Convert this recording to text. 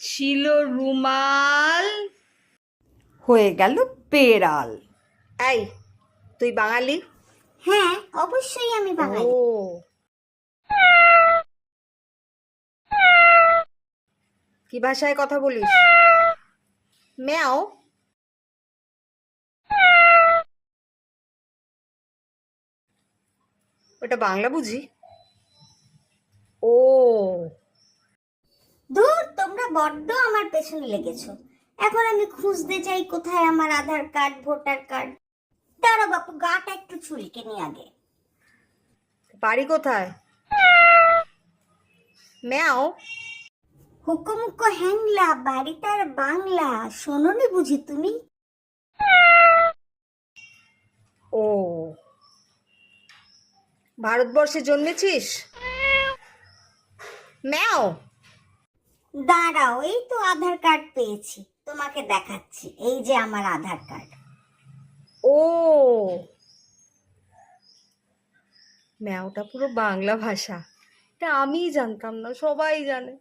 ছিল রুমাল, হয়ে গেল বেড়াল। এই তুই বাঙালি? হ্যাঁ, অবশ্যই আমি বাঙালি। ও, কি ভাষায় কথা বলিস? ম্যাও। ওটা বাংলা বুঝি? ও, ধুর, তোমরা বড্ড আমার পেছনে লেগেছো। এখন আমি খুঁজতে চাই কোথায় আমার আধার কার্ড, ভোটার কার্ড। দাঁড়া বাপু, গাটা একটু চুলকে নি আগে। বাড়ি কোথায়? ম্যাও। হুকুমুক্ক হ্যাংলা, বাড়িটার বাংলা, শোনোনি বুঝি তুমি? ও, ভারতবর্ষে জন্মেছিস? ম্যাও। দাঁড়াও, এই তো আধার কার্ড পেয়েছি, তোমাকে দেখাচ্ছি। এই যে আমার আধার কার্ড। ও, ম্যাওটা পুরো বাংলা ভাষা, এটা আমিই জানতাম না, সবাই জানে।